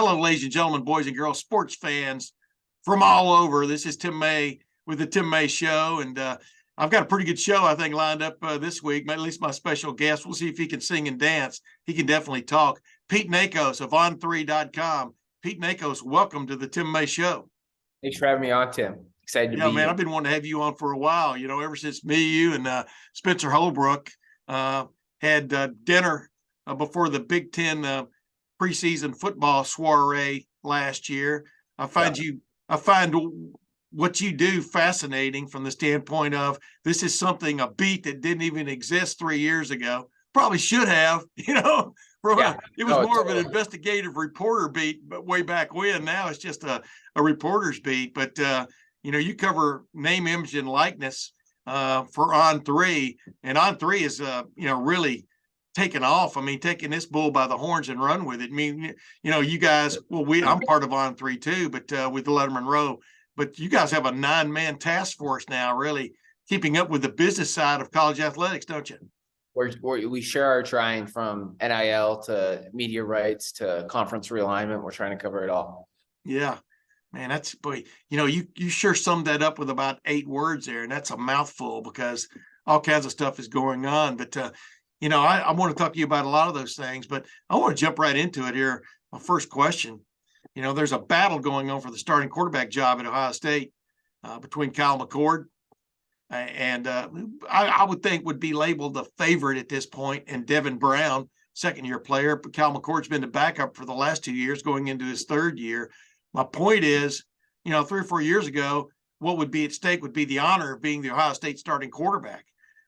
Hello, ladies and gentlemen, boys and girls, sports fans from all over. This is Tim May with the Tim May Show, and I've got a pretty good show, I think, lined up this week. At least my special guest. We'll see if he can sing and dance. He can definitely talk. Pete Nakos of On3.com. Pete Nakos, welcome to the Tim May Show. Thanks for having me on, Tim. Excited to be here. I've been wanting to have you on for a while. You know, ever since me, you, and Spencer Holbrook had dinner before the Big Ten preseason football soiree last year. I find what you do fascinating from the standpoint of this is something, a beat that didn't even exist 3 years ago. Probably should have, you know. It was more of an investigative reporter beat, but way back when. Now it's just a reporter's beat. But you know, you cover name, image, and likeness for On3, and On3 is really taken off. I mean, taking this bull by the horns and run with it. I mean, you know, you guys, I'm part of On3 too, but with the Lettermen Row, but you guys have a 9-man task force now, really keeping up with the business side of college athletics, don't you? We sure are trying, from NIL to media rights to conference realignment. We're trying to cover it all. Yeah, man, you sure summed that up with about 8 words there, and that's a mouthful because all kinds of stuff is going on. But I want to talk to you about a lot of those things, but I want to jump right into it here. My first question, there's a battle going on for the starting quarterback job at Ohio State between Kyle McCord and I would think would be labeled the favorite at this point, and Devin Brown, second-year player. But Kyle McCord's been the backup for the last 2 years, going into his third year. My point is, 3 or 4 years ago, what would be at stake would be the honor of being the Ohio State starting quarterback.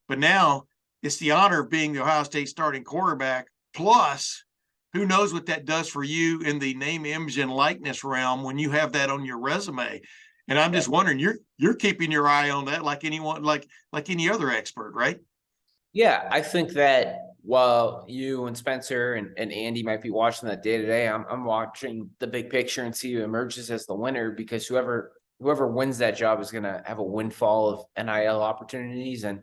But now it's the honor of being the Ohio State starting quarterback, plus who knows what that does for you in the name, image, and likeness realm when you have that on your resume. And I'm just wondering, you're keeping your eye on that like anyone, like any other expert, right? Yeah, I think that while you and Spencer and Andy might be watching that day to day, I'm watching the big picture and see who emerges as the winner, because whoever wins that job is going to have a windfall of NIL opportunities. And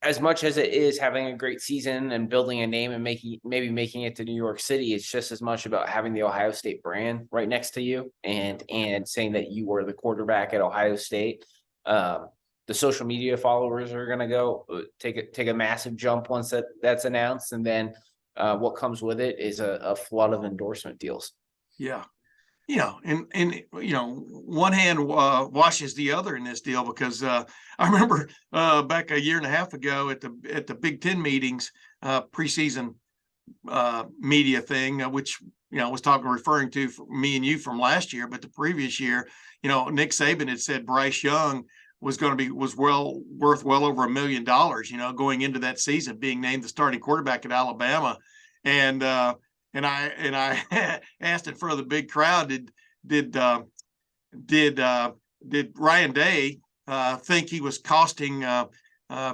as much as it is having a great season and building a name and maybe making it to New York City, it's just as much about having the Ohio State brand right next to you and saying that you were the quarterback at Ohio State. The social media followers are going to go take a massive jump once that's announced, and then what comes with it is a flood of endorsement deals. Yeah. And one hand washes the other in this deal, because I remember back a year and a half ago at the Big Ten meetings, preseason media thing, which was referring to me and you from last year, but the previous year, Nick Saban had said Bryce Young was worth well over $1 million, going into that season, being named the starting quarterback at Alabama, and I asked in front of the big crowd, did Ryan Day think he was costing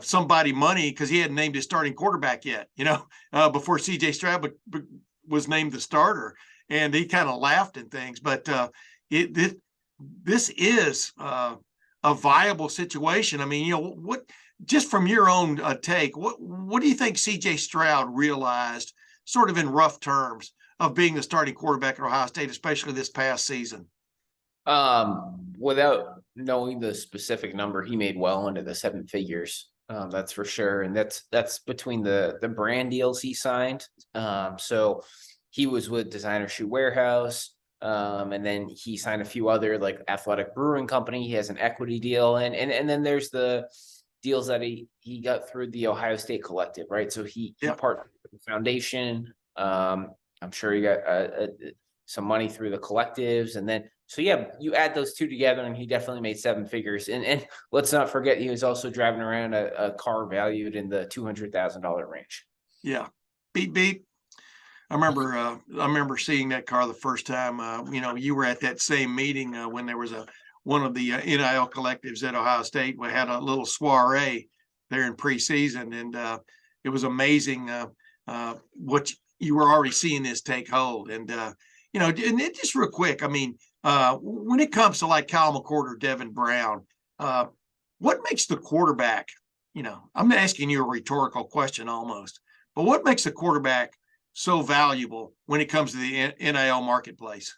somebody money because he hadn't named his starting quarterback yet, before C.J. Stroud was named the starter, and he kind of laughed and things. But this is a viable situation. I mean, what just from your own take, what do you think C.J. Stroud realized, sort of in rough terms, of being the starting quarterback at Ohio State, especially this past season? Without knowing the specific number, he made well into the 7 figures. That's for sure. And that's between the brand deals he signed. So he was with Designer Shoe Warehouse. And then he signed a few other, like Athletic Brewing Company. He has an equity deal. And then there's the deals that he got through the Ohio State Collective, right? So he partnered with the foundation. I'm sure he got some money through the collectives, and then you add those two together, and he definitely made 7 figures. And let's not forget, he was also driving around a car valued in the $200,000 range. Yeah, beep. I remember seeing that car the first time. You were at that same meeting when there was one of the NIL collectives at Ohio State. We had a little soiree there in preseason, and it was amazing what you were already seeing this take hold. And and just real quick, I mean, when it comes to like Kyle McCord or Devin Brown, what makes the quarterback? I'm asking you a rhetorical question almost, but what makes the quarterback so valuable when it comes to the NIL marketplace?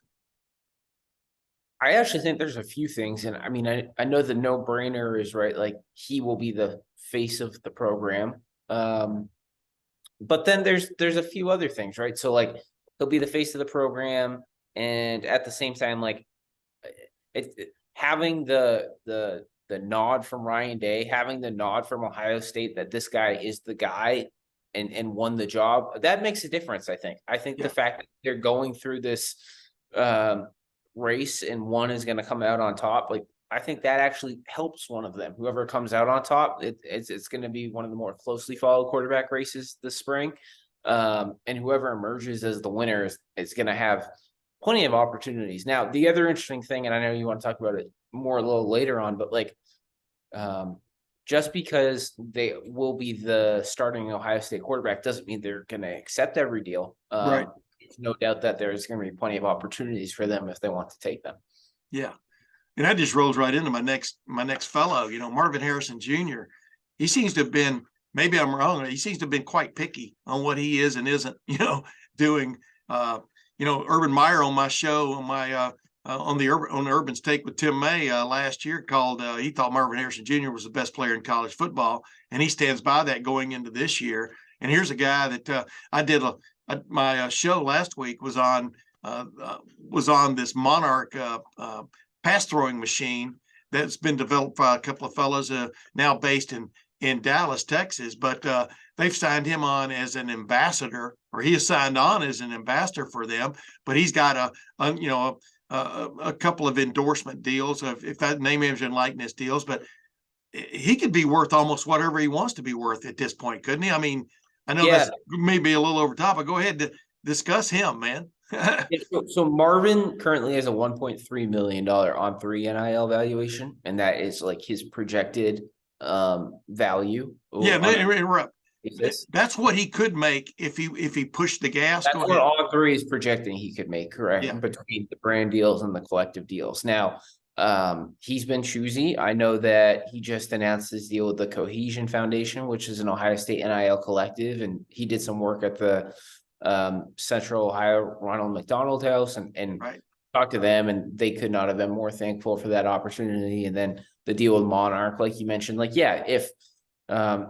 I actually think there's a few things. And I mean, I know the no brainer is right. Like he will be the face of the program. But then there's a few other things, right? So like he'll be the face of the program. And at the same time, like having the nod from Ryan Day, having the nod from Ohio State that this guy is the guy and won the job, that makes a difference, I think. I think the fact that they're going through this race and one is going to come out on top, like I think that actually helps one of them. Whoever comes out on top, it's going to be one of the more closely followed quarterback races this spring. And whoever emerges as the winner is going to have plenty of opportunities. Now, the other interesting thing, and I know you want to talk about it more a little later on, but like just because they will be the starting Ohio State quarterback doesn't mean they're going to accept every deal. Right. No doubt that there's going to be plenty of opportunities for them if they want to take them. Yeah. And that just rolls right into my next fellow, Marvin Harrison Jr. He seems to have been, maybe I'm wrong, he seems to have been quite picky on what he is and isn't, doing. Urban Meyer on my show, on my on Urban's Take with Tim May last year called, he thought Marvin Harrison Jr. was the best player in college football, and he stands by that going into this year. And here's a guy that I did my show last week was on this Monarch pass throwing machine that's been developed by a couple of fellows now based in Dallas, Texas, but they've signed him on as an ambassador, or he is signed on as an ambassador for them. But he's got a couple of endorsement deals, if that name, image, and likeness deals. But he could be worth almost whatever he wants to be worth at this point, couldn't he? I mean, I know that's maybe a little over top, but go ahead to discuss him, man. So Marvin currently has a $1.3 million On3 NIL valuation, and that is like his projected value. Interrupt. That's what he could make if he pushed the gas. That's what On3 is projecting he could make, correct? Yeah. Between the brand deals and the collective deals. Now, he's been choosy. I know that he just announced his deal with the Cohesion Foundation, which is an Ohio State NIL collective, and he did some work at the Central Ohio Ronald McDonald House and talked to them, and they could not have been more thankful for that opportunity. And then the deal with Monarch, like you mentioned, if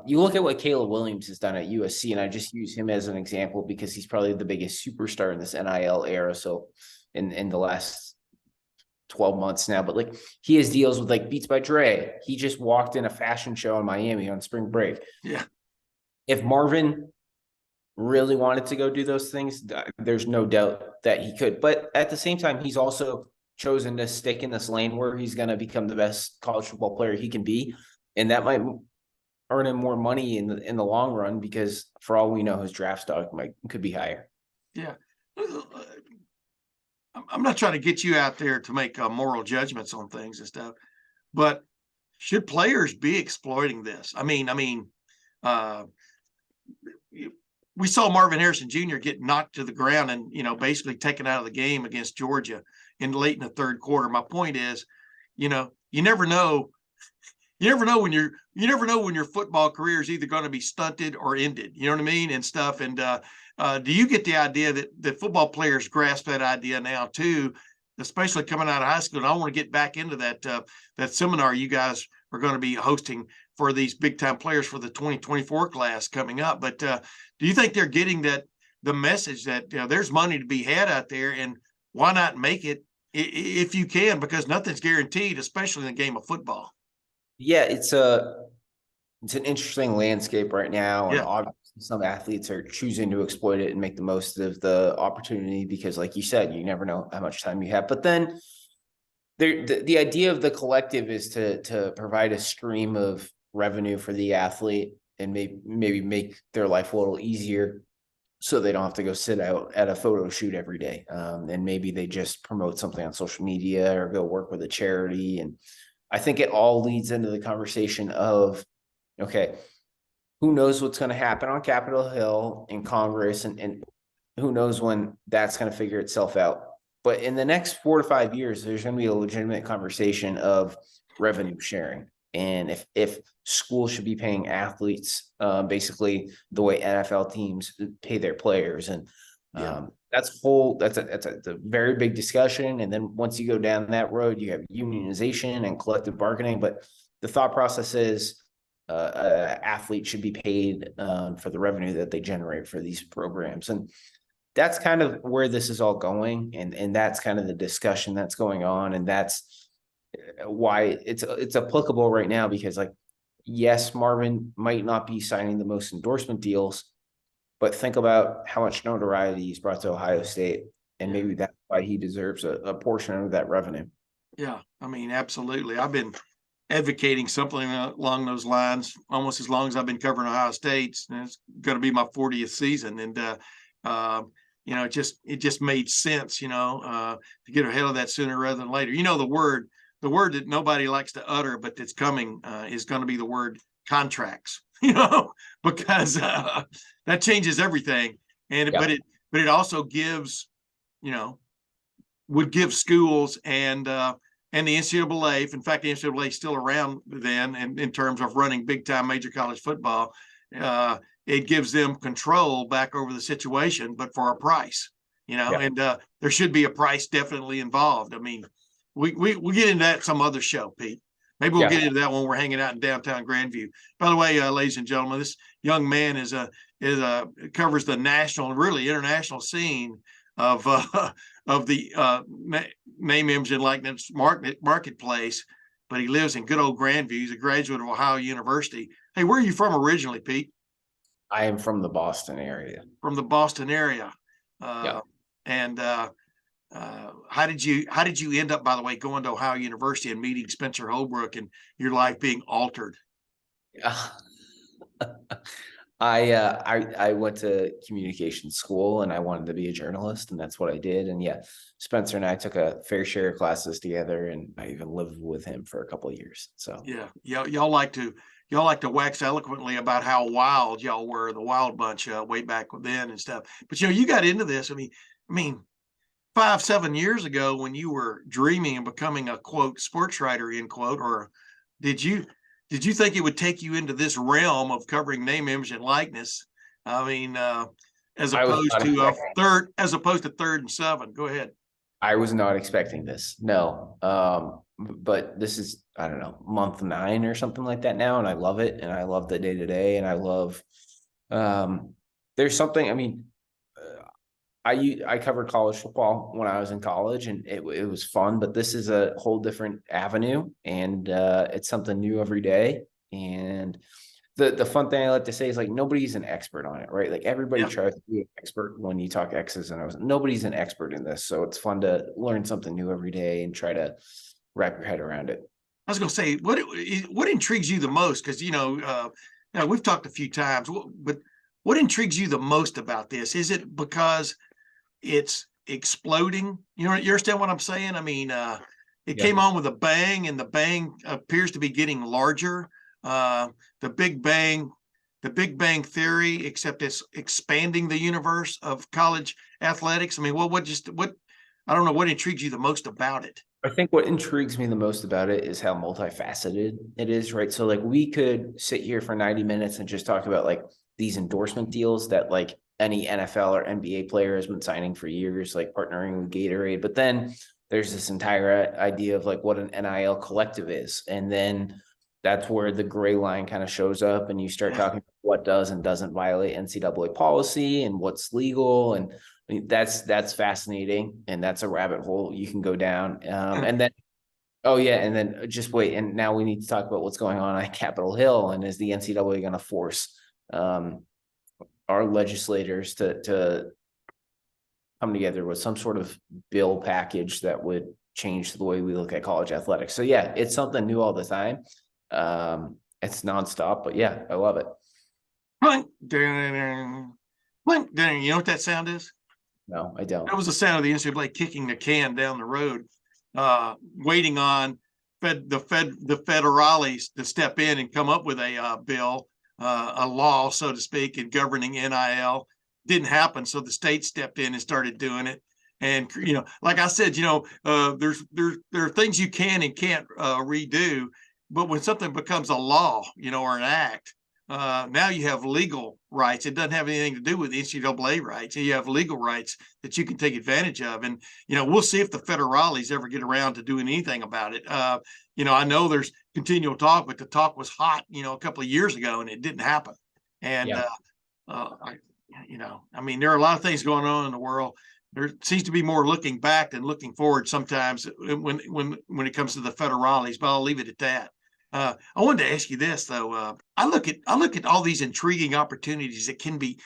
you look at what Caleb Williams has done at USC, and I just use him as an example because he's probably the biggest superstar in this NIL era. So in the last 12 months now, but like he has deals with like Beats by Dre. He just walked in a fashion show in Miami on spring break. Yeah. If Marvin really wanted to go do those things, there's no doubt that he could. But at the same time, he's also chosen to stick in this lane where he's going to become the best college football player he can be. And that might earn him more money in the long run, because for all we know, his draft stock could be higher. Yeah. I'm not trying to get you out there to make moral judgments on things and stuff, but should players be exploiting this? I mean, we saw Marvin Harrison Jr. get knocked to the ground and, basically taken out of the game against Georgia late in the third quarter. My point is, you never know. You never know when your football career is either going to be stunted or ended. You know what I mean? And stuff. And do you get the idea that football players grasp that idea now too, especially coming out of high school? And I want to get back into that seminar you guys are going to be hosting for these big time players for the 2024 class coming up. But do you think they're getting the message that there's money to be had out there, and why not make it if you can, because nothing's guaranteed, especially in the game of football. Yeah, it's an interesting landscape right now, and obviously some athletes are choosing to exploit it and make the most of the opportunity because, like you said, you never know how much time you have. But then the idea of the collective is to provide a stream of revenue for the athlete and maybe make their life a little easier, so they don't have to go sit out at a photo shoot every day. And maybe they just promote something on social media or go work with a charity. And I think it all leads into the conversation of, okay, who knows what's going to happen on Capitol Hill in Congress, and who knows when that's going to figure itself out. But in the next 4 to 5 years, there's going to be a legitimate conversation of revenue sharing. And if schools should be paying athletes basically the way NFL teams pay their players. And Yeah. That's a very big discussion. And then once you go down that road, you have unionization and collective bargaining. But the thought process is athletes should be paid for the revenue that they generate for these programs. And that's kind of where this is all going. And that's kind of the discussion that's going on. And that's why it's applicable right now, because like, yes, Marvin might not be signing the most endorsement deals, but think about how much notoriety he's brought to Ohio State, and maybe that's why he deserves a portion of that revenue. Yeah, I mean, absolutely. I've been advocating something along those lines almost as long as I've been covering Ohio State, and it's going to be my 40th season. And you know, it just made sense, you know, to get ahead of that sooner rather than later. You know, the word that nobody likes to utter, but that's coming is going to be the word contracts. You know, because that changes everything. And Yeah. but it also gives, you know, would give schools and the NCAA. In fact, the NCAA is still around then, and in terms of running big time major college football, it gives them control back over the situation, but for a price, you know. Yeah. And there should be a price definitely involved. I mean, we get into that some other show, Pete. Maybe we'll get into that when we're hanging out in downtown Grandview. By the way, ladies and gentlemen, this young man covers the national, really international scene of the name, image, and likeness marketplace. But he lives in good old Grandview. He's a graduate of Ohio University. Hey, where are you from originally, Pete? I am from the Boston area. From the Boston area. And how did you end up, by the way, going to Ohio University and meeting Spencer Holbrook and your life being altered? I went to communication school and I wanted to be a journalist, and that's what I did. And yeah, Spencer and I took a fair share of classes together, and I even lived with him for a couple of years. So yeah, y'all like to wax eloquently about how wild y'all were, the Wild Bunch, way back then and stuff. But you know, you got into this. I mean, 5-7 years ago when you were dreaming of becoming a quote sports writer, end quote, or did you think it would take you into this realm of covering name, image, and likeness? I mean, as opposed to 3rd and 7. Go ahead. I was not expecting this. No. But this is, I don't know, month 9 or something like that now. And I love it. And I love the day to day. And I love, there's something, I mean, I covered college football when I was in college, and it was fun, but this is a whole different avenue, and it's something new every day. And the fun thing I like to say is, like, nobody's an expert on it, right? Like, everybody tries to be an expert when you talk X's and O's. Nobody's an expert in this. So it's fun to learn something new every day and try to wrap your head around it. I was going to say, what intrigues you the most? Because, you know, we've talked a few times, but what intrigues you the most about this? Is it because it's exploding? You understand what I'm saying? I mean, it came on with a bang, and the bang appears to be getting larger. The Big Bang theory, except it's expanding the universe of college athletics. I mean, what I don't know, what intrigues you the most about it? I think what intrigues me the most about it is how multifaceted it is, right? So, like, we could sit here for 90 minutes and just talk about, like, these endorsement deals that, like, any NFL or NBA player has been signing for years, like partnering with Gatorade. But then there's this entire idea of, like, what an NIL collective is. And then that's where the gray line kind of shows up, and you start talking about what does and doesn't violate NCAA policy and what's legal. And I mean, that's fascinating. And that's a rabbit hole you can go down. And then, and then just wait. And now we need to talk about what's going on at Capitol Hill. And is the NCAA going to force our legislators to come together with some sort of bill package that would change the way we look at college athletics? So yeah, it's something new all the time. It's nonstop, but yeah, I love it. You know what that sound is? No, I don't. That was the sound of the NCAA kicking the can down the road, waiting on the federales to step in and come up with a bill, a law, so to speak, in governing NIL. Didn't happen, so the state stepped in and started doing it. And, you know, like I said, you know, there are things you can and can't redo, but when something becomes a law, you know, or an act, now you have legal rights. It doesn't have anything to do with NCAA rights. You have legal rights that you can take advantage of. And, we'll see if the federales ever get around to doing anything about it. I know there's continual talk, but the talk was hot, a couple of years ago, and it didn't happen. And, there are a lot of things going on in the world. There seems to be more looking back than looking forward sometimes when it comes to the federales, but I'll leave it at that. I wanted to ask you this though. I look at all these intriguing opportunities that can be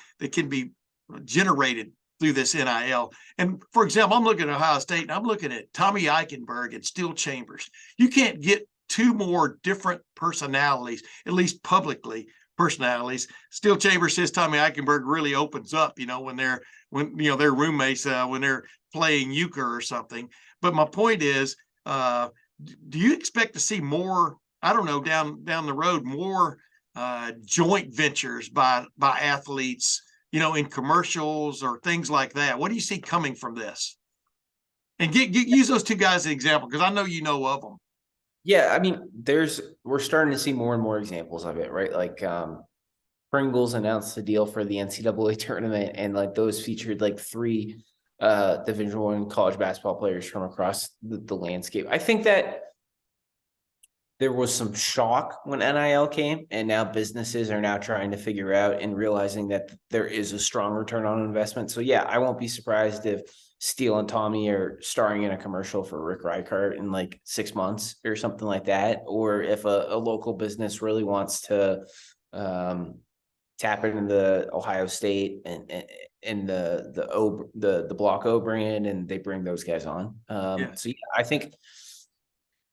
generated through this NIL. And for example, I'm looking at Ohio State and I'm looking at Tommy Eichenberg and Steel Chambers. You can't get two more different personalities, at least publicly personalities. Steel Chambers says Tommy Eichenberg really opens up, when they're roommates, when they're playing euchre or something. But my point is, do you expect to see more, I don't know, down the road, more joint ventures by athletes, in commercials or things like that? What do you see coming from this? And use those two guys as an example, because I know you know of them. Yeah, we're starting to see more and more examples of it, right? Like Pringles announced the deal for the NCAA tournament, and like those featured like 3 Division I college basketball players from across the landscape. I think that there was some shock when NIL came, and now businesses are now trying to figure out and realizing that there is a strong return on investment. So yeah, I won't be surprised if Steele and Tommy are starring in a commercial for Rick Ricart in like 6 months or something like that. Or if a local business really wants to tap into Ohio State and the Block O brand, and they bring those guys on. So yeah, I think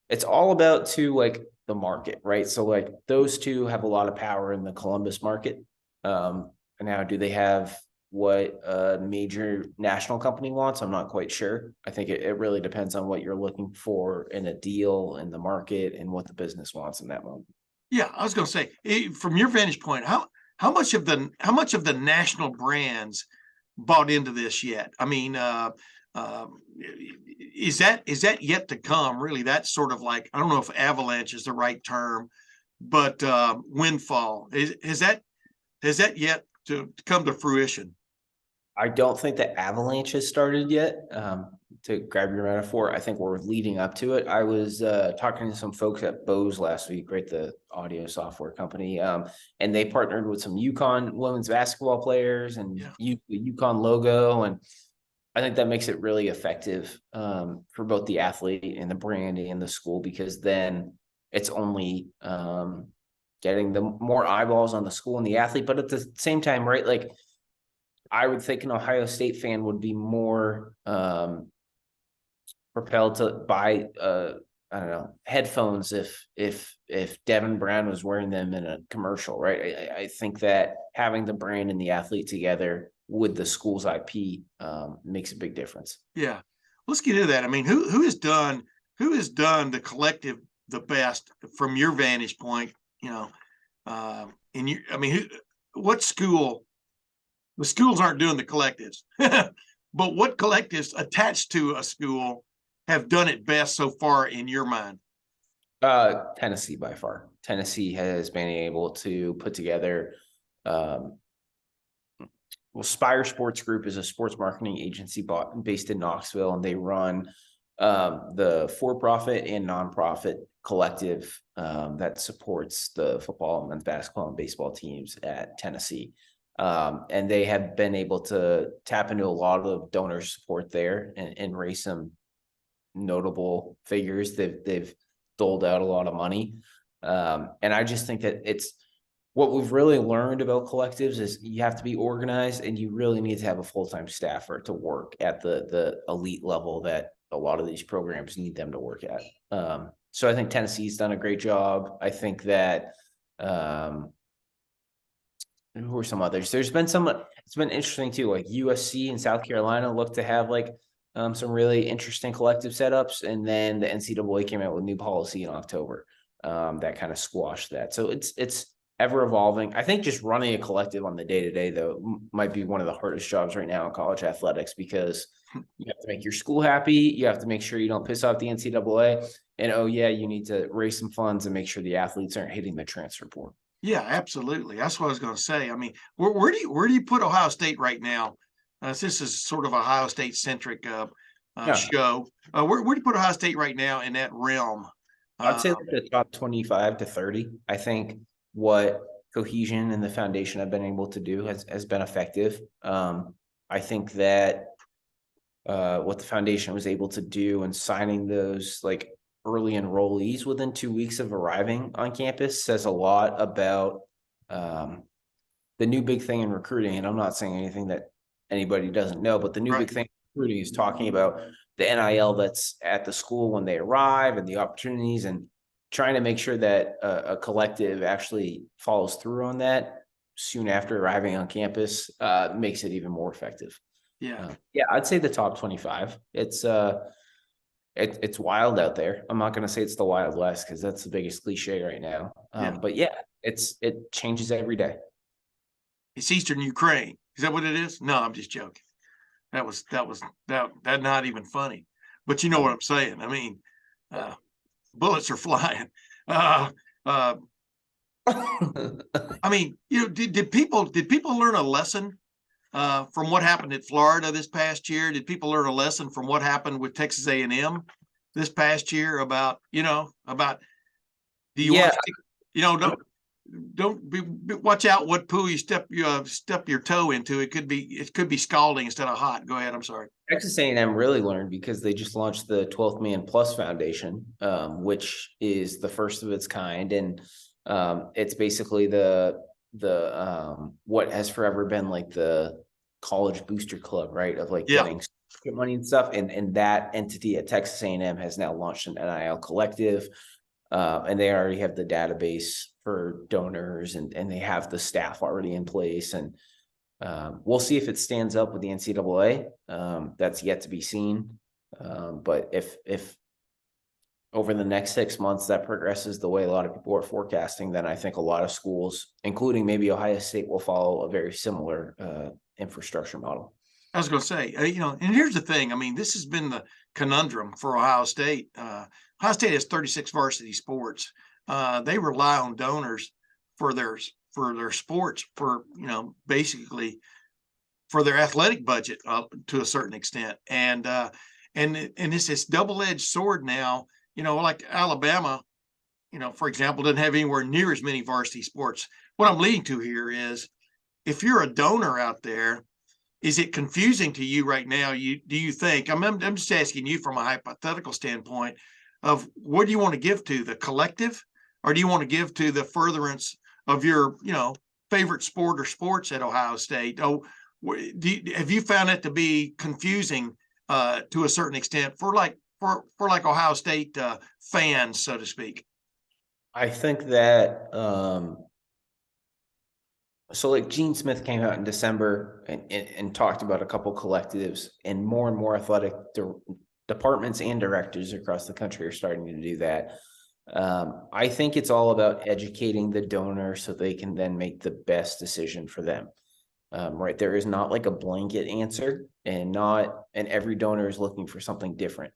it's all about like the market, right? So like those two have a lot of power in the Columbus market. And now do they have what a major national company wants? I'm not quite sure. I think it really depends on what you're looking for in a deal in the market and what the business wants in that moment. Yeah, I was going to say, from your vantage point, how much of the national brands bought into this yet? I mean, is that yet to come? Really, that's sort of like, I don't know if avalanche is the right term, but windfall is that yet to come to fruition? I don't think the avalanche has started yet. To grab your metaphor, I think we're leading up to it. I was talking to some folks at Bose last week, right, the audio software company, and they partnered with some UConn women's basketball players and the UConn logo, and I think that makes it really effective for both the athlete and the brand and the school, because then it's only getting the more eyeballs on the school and the athlete. But at the same time, right, like I would think an Ohio State fan would be more propelled to buy I don't know, headphones if Devin Brown was wearing them in a commercial, right? I think that having the brand and the athlete together with the school's IP makes a big difference. Yeah, let's get into that. I mean, who has done the collective the best from your vantage point? What school? The schools aren't doing the collectives, but what collectives attached to a school have done it best so far in your mind? Tennessee by far. Tennessee has been able to put together. Spire Sports Group is a sports marketing agency based in Knoxville, and they run the for-profit and nonprofit collective that supports the football, men's basketball, and baseball teams at Tennessee. And they have been able to tap into a lot of donor support there and raise some notable figures. They've doled out a lot of money. And I just think that it's what we've really learned about collectives is you have to be organized, and you really need to have a full-time staffer to work at the elite level that a lot of these programs need them to work at. So I think Tennessee's done a great job. I think that who are some others? There's been some, it's been interesting too, like USC and South Carolina look to have like some really interesting collective setups. And then the NCAA came out with new policy in October that kind of squashed that. So it's ever evolving. I think just running a collective on the day-to-day though might be one of the hardest jobs right now in college athletics, because you have to make your school happy. You have to make sure you don't piss off the NCAA, and you need to raise some funds and make sure the athletes aren't hitting the transfer portal. Yeah, absolutely. That's what I was going to say. I mean, where do you put Ohio State right now? This is sort of Ohio State centric Yeah, show. Where do you put Ohio State right now in that realm? I'd say Uh, like the top 25 to 30. I think what cohesion and the foundation have been able to do has been effective. I think that what the foundation was able to do and signing those like early enrollees within 2 weeks of arriving on campus says a lot about um, the new big thing in recruiting. And I'm not saying anything that anybody doesn't know, but the new right. big thing in recruiting is talking about the NIL that's at the school when they arrive and the opportunities, and trying to make sure that a collective actually follows through on that soon after arriving on campus, makes it even more effective. Yeah. Yeah, I'd say the top 25. It's wild out there. I'm not going to say it's the Wild West because that's the biggest cliche right now. Yeah. But yeah, it changes every day. It's Eastern Ukraine. Is that what it is? No, I'm just joking. That not even funny. But you know what I'm saying. I mean, bullets are flying. Uh, uh, I mean, did people learn a lesson from what happened at Florida this past year? Did people learn a lesson from what happened with Texas A&M this past year about do you Yeah, want to, don't watch out what pool you step your toe into. It could be scalding instead of hot. Go ahead. I'm sorry. Texas A&M really learned because they just launched the 12th Man Plus Foundation, which is the first of its kind, and it's basically the what has forever been like the college booster club, right? Of like Yeah. getting money and stuff, and that entity at Texas A&M has now launched an NIL collective, and they already have the database for donors, and they have the staff already in place, and we'll see if it stands up with the NCAA. That's yet to be seen. But if over the next 6 months that progresses the way a lot of people are forecasting, then I think a lot of schools, including maybe Ohio State, will follow a very similar infrastructure model. I was going to say, and here's the thing. I mean, this has been the conundrum for Ohio State. Ohio State has 36 varsity sports. They rely on donors for their sports, for basically for their athletic budget to a certain extent, and it's this double-edged sword now. Like Alabama, for example, doesn't have anywhere near as many varsity sports. What I'm leading to here is, if you're a donor out there, is it confusing to you right now? Do you think, I'm just asking you from a hypothetical standpoint of what do you want to give to the collective, or do you want to give to the furtherance of your, favorite sport or sports at Ohio State? Have you found it to be confusing to a certain extent for like Ohio State fans, so to speak? I think that so like Gene Smith came out in December and talked about a couple collectives, and more athletic departments and directors across the country are starting to do that. I think it's all about educating the donor so they can then make the best decision for them. Right. There is not like a blanket answer, and every donor is looking for something different.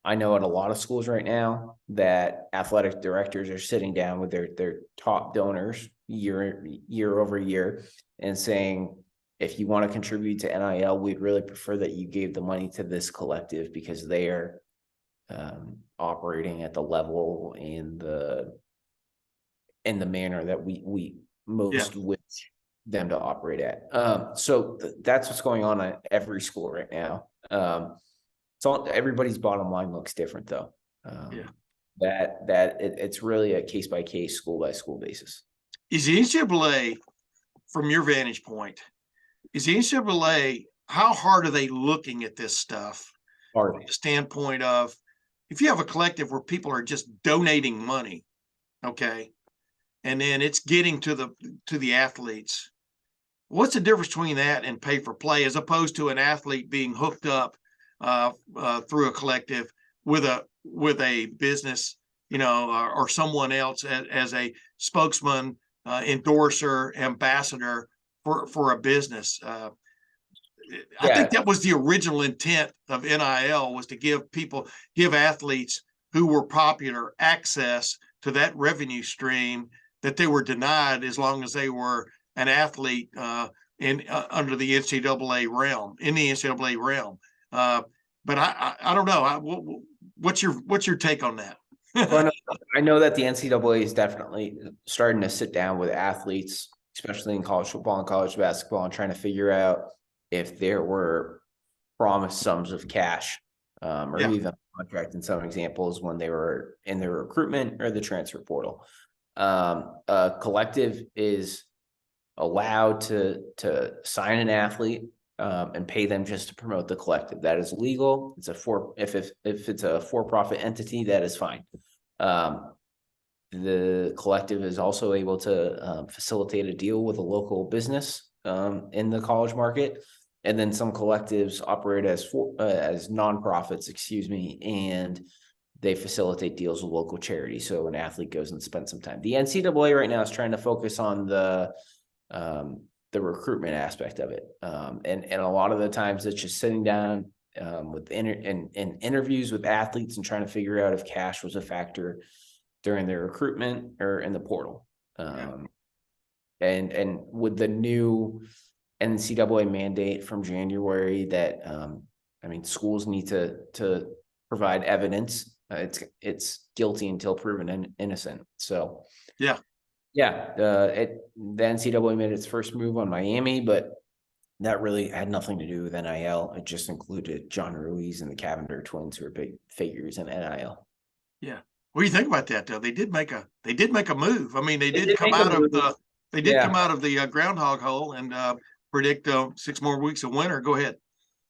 I know at a lot of schools right now that athletic directors are sitting down with their top donors year over year and saying, if you want to contribute to NIL, we'd really prefer that you gave the money to this collective because they are operating at the level and the manner that we most wish them to operate at. So that's what's going on at every school right now. Everybody's bottom line looks different though. It's really a case by case, school by school basis. Is the NCAA, from your vantage point, how hard are they looking at this stuff? From the standpoint of, if you have a collective where people are just donating money, okay, and then it's getting to the athletes, what's the difference between that and pay for play, as opposed to an athlete being hooked up through a collective with a business, or someone else as a spokesman, endorser, ambassador for a business? I think that was the original intent of NIL, was to give athletes who were popular access to that revenue stream that they were denied as long as they were an athlete under the NCAA realm, in the NCAA realm. But I don't know. What's your take on that? Well, I know that the NCAA is definitely starting to sit down with athletes, especially in college football and college basketball, and trying to figure out if there were promised sums of cash, or even a contract in some examples when they were in their recruitment or the transfer portal. A collective is allowed to sign an athlete and pay them just to promote the collective. That is legal. It's if it's a for-profit entity, that is fine. The collective is also able to facilitate a deal with a local business in the college market. And then some collectives operate as nonprofits, and they facilitate deals with local charities. So an athlete goes and spends some time. The NCAA right now is trying to focus on the recruitment aspect of it. And a lot of the times it's just sitting down with interviews with athletes and trying to figure out if cash was a factor during their recruitment or in the portal. And with the new NCAA mandate from January that, schools need to provide evidence. It's guilty until proven innocent. So, the NCAA made its first move on Miami, but that really had nothing to do with NIL. It just included John Ruiz and the Cavender twins, who are big figures in NIL. Yeah. What do you think about that, though? They did make a move. I mean, they did come out of the groundhog hole and predict 6 more weeks of winter. Go ahead.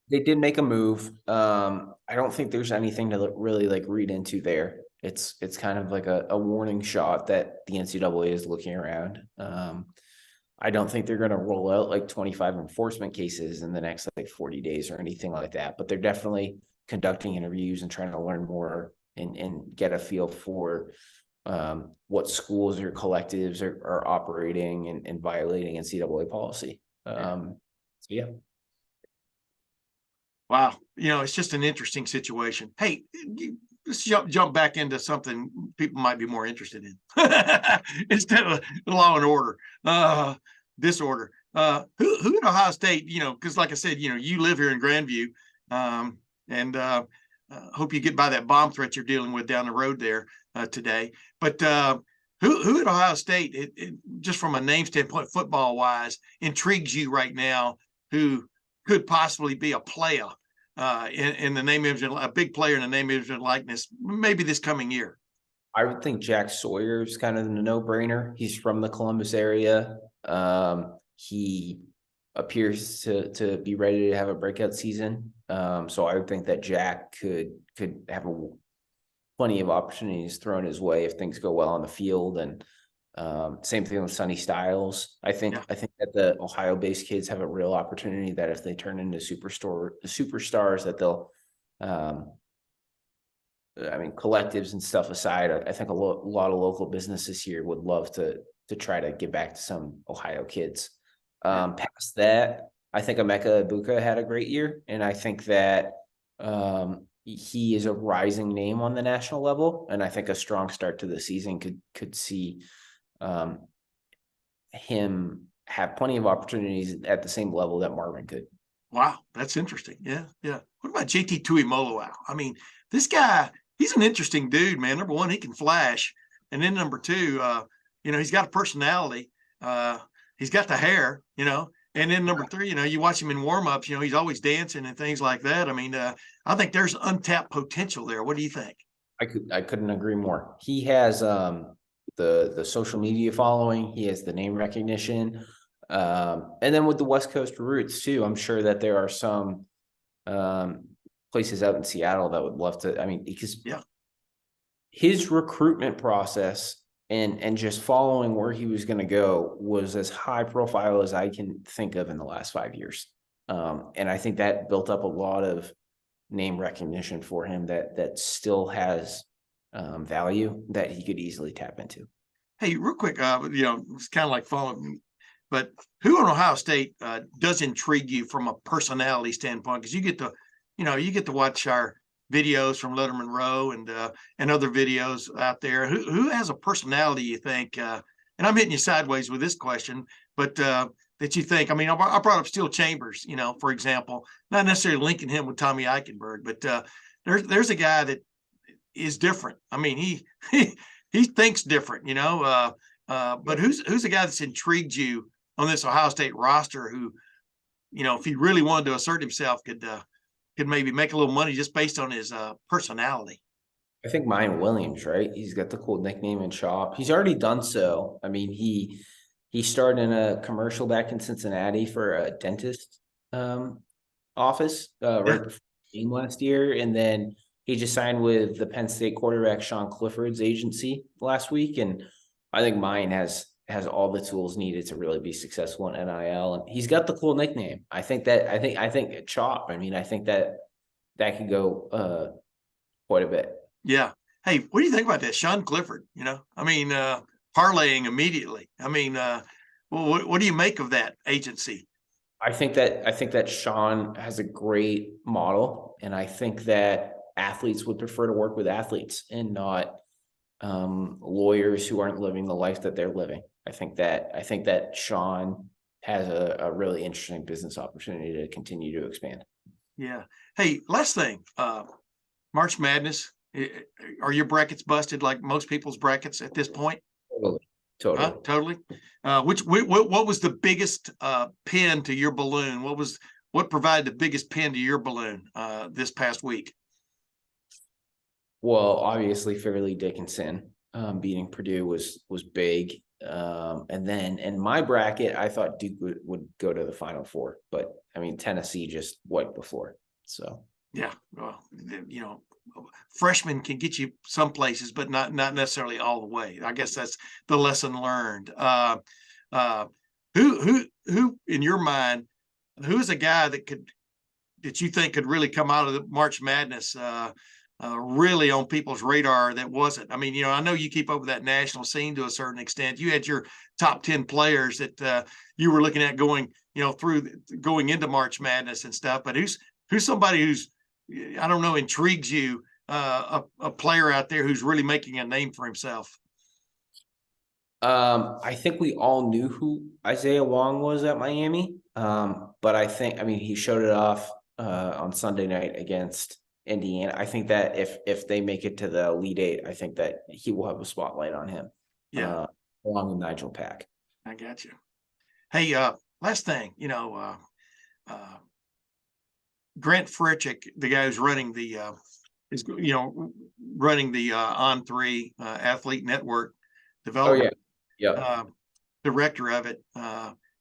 They did make a move. I don't think there's anything to really read into there. It's kind of like a warning shot that the NCAA is looking around. I don't think they're going to roll out 25 enforcement cases in the next 40 days or anything like that, but they're definitely conducting interviews and trying to learn more and get a feel for what schools or collectives are operating and violating NCAA policy. Wow. It's just an interesting situation. Hey, let's jump back into something people might be more interested in instead of law and order, disorder. Who at Ohio State, because like I said, you live here in Grandview, and hope you get by that bomb threat you're dealing with down the road there today. But who at Ohio State, just from a name standpoint, football wise, intrigues you right now, who could possibly be a player in the name, image, a big player in the name, image, and likeness, maybe this coming year? I would think Jack Sawyer is kind of the no-brainer. He's from the Columbus area. He appears to be ready to have a breakout season. So I would think that Jack could have plenty of opportunities thrown his way if things go well on the field. And same thing with Sonny Styles. I think that the Ohio-based kids have a real opportunity that if they turn into superstars, that they'll collectives and stuff aside, I think a lot of local businesses here would love to try to get back to some Ohio kids. Past that, I think Emeka Egbuka had a great year, and I think that he is a rising name on the national level, and I think a strong start to the season could see him have plenty of opportunities at the same level that Marvin could. Wow, that's interesting. Yeah. What about JT Tuimoloau? I mean, this guy, he's an interesting dude, man. Number one, he can flash, and then number two, he's got a personality. He's got the hair, and then number three, you watch him in warm-ups, he's always dancing and things like that. I mean, I think there's untapped potential there. What do you think? I couldn't agree more. He has the social media following. He has the name recognition. And then with the West Coast roots too, I'm sure that there are some places out in Seattle that would love to, because his recruitment process and just following where he was going to go was as high profile as I can think of in the last 5 years. And I think that built up a lot of name recognition for him that still has value that he could easily tap into. Hey, real quick, it's kind of like following, but who in Ohio State does intrigue you from a personality standpoint? Because you get to watch our videos from Lettermen Row and other videos out there. Who has a personality you think and I'm hitting you sideways with this question, but that you think, I mean, I brought up Steel Chambers, for example, not necessarily linking him with Tommy Eichenberg, but there's a guy that is different. I mean, he thinks different, but who's a guy that's intrigued you on this Ohio State roster who, if he really wanted to assert himself, could maybe make a little money just based on his personality? I think Mayan Williams, right? He's got the cool nickname in shop. He's already done so. I mean, he started in a commercial back in Cincinnati for a dentist office right before the game last year, and then he just signed with the Penn State quarterback Sean Clifford's agency last week. And I think Mayan has all the tools needed to really be successful in NIL, and he's got the cool nickname. I think Chop. I mean, I think that could go quite a bit. Yeah. Hey, what do you think about that, Sean Clifford? I mean, parlaying immediately. I mean, well, what do you make of that agency? I think that Sean has a great model, and I think that athletes would prefer to work with athletes and not lawyers who aren't living the life that they're living. I think that Sean has a really interesting business opportunity to continue to expand. Yeah. Hey, last thing, March Madness. Are your brackets busted like most people's brackets at this point? Totally. Totally. What was the biggest pin to your balloon? What provided the biggest pin to your balloon this past week? Well, obviously, Fairleigh Dickinson beating Purdue was big, and then in my bracket, I thought Duke would go to the Final Four, but I mean Tennessee just wiped the floor. So yeah, well, freshmen can get you some places, but not necessarily all the way. I guess that's the lesson learned. Who in your mind, who is a guy that you think could really come out of the March Madness really on people's radar that wasn't? I mean, I know you keep up with that national scene to a certain extent. You had your top 10 players that you were looking at going into March Madness and stuff, but who's somebody who's, I don't know, intrigues you, a player out there who's really making a name for himself? I think we all knew who Isaiah Wong was at Miami. But he showed it off on Sunday night against Indiana. I think that if they make it to the Elite Eight, I think that he will have a spotlight on him. Yeah. Along with Nigel Pack. I got you. Hey, last thing, Grant Fritchick, the guy who's running the On3 Athlete Network development, director of it.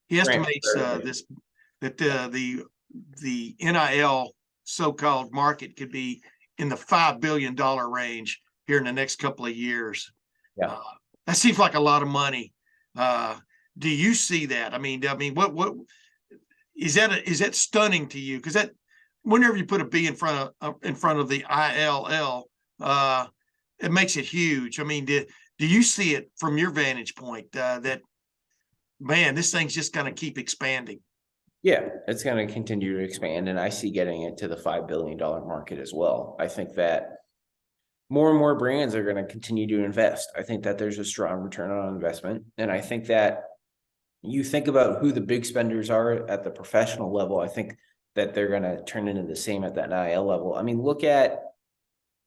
He estimates that the NIL so-called market could be in the $5 billion range here in the next couple of years. Yeah, that seems like a lot of money. Do you see that? I mean, what is that? Is that stunning to you? Because that, whenever you put a B in front of the ILL, it makes it huge. I mean, do you see it from your vantage point that, man, this thing's just going to keep expanding? Yeah, it's going to continue to expand, and I see getting it to the $5 billion market as well. I think that more and more brands are going to continue to invest. I think that there's a strong return on investment, and I think that you think about who the big spenders are at the professional level. I think that they're going to turn into the same at that NIL level. I mean, look at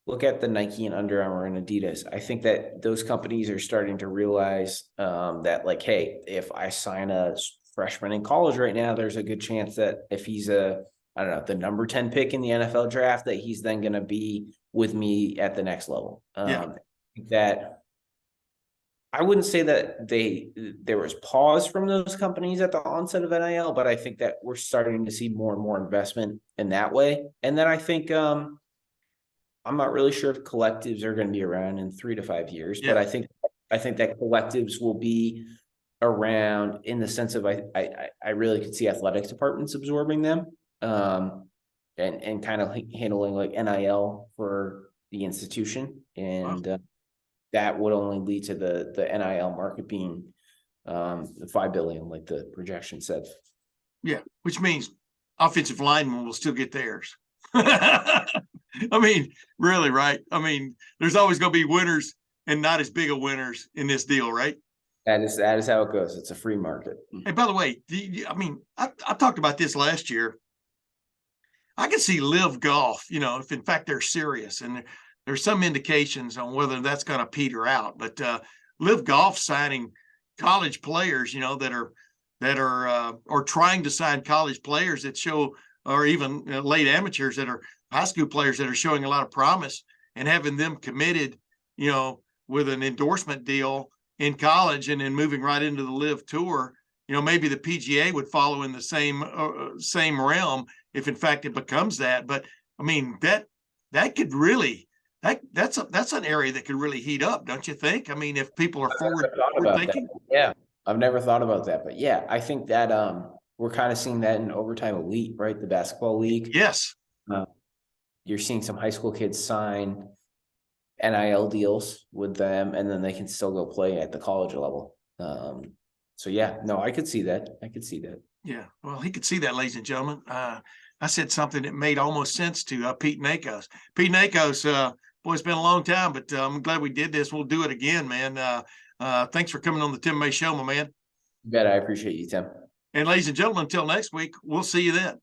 the Nike and Under Armour and Adidas. I think that those companies are starting to realize that, like, hey, if I sign a freshman in college right now, there's a good chance that if he's the number 10 pick in the NFL draft, that he's then going to be with me at the next level. That I wouldn't say that there was pause from those companies at the onset of NIL, but I think that we're starting to see more and more investment in that way. And then I think I'm not really sure if collectives are going to be around in 3 to 5 years, but I think that collectives will be around in the sense of I really could see athletics departments absorbing them and kind of handling like NIL for the institution, and that would only lead to the NIL market being the $5 billion, like the projection said. Yeah, which means offensive linemen will still get theirs. I mean, really, right? I mean, there's always going to be winners and not as big of winners in this deal, right? That is how it goes. It's a free market. Hey, by the way, I talked about this last year. I can see Live Golf, if in fact they're serious, and there's some indications on whether that's going to peter out. But Live Golf signing college players, that are or trying to sign college players that show, or even late amateurs that are high school players that are showing a lot of promise, and having them committed, with an endorsement deal in college, and then moving right into the Live Tour. Maybe the PGA would follow in the same realm if in fact it becomes that. But I mean, that could really, that's an area that could really heat up, don't you think? I mean, if people are forward thinking. Yeah, I've never thought about that, but yeah, I think that we're kind of seeing that in Overtime Elite, right? The basketball league. Yes. You're seeing some high school kids sign NIL deals with them, and then they can still go play at the college level. So yeah, no, I could see that. Yeah, well, he could see that, ladies and gentlemen. I said something that made almost sense to Pete Nakos. Pete Nakos, boy, it's been a long time, but I'm glad we did this. We'll do it again, man. Thanks for coming on the Tim May Show, my man. You bet. I appreciate you, Tim. And ladies and gentlemen, until next week, we'll see you then.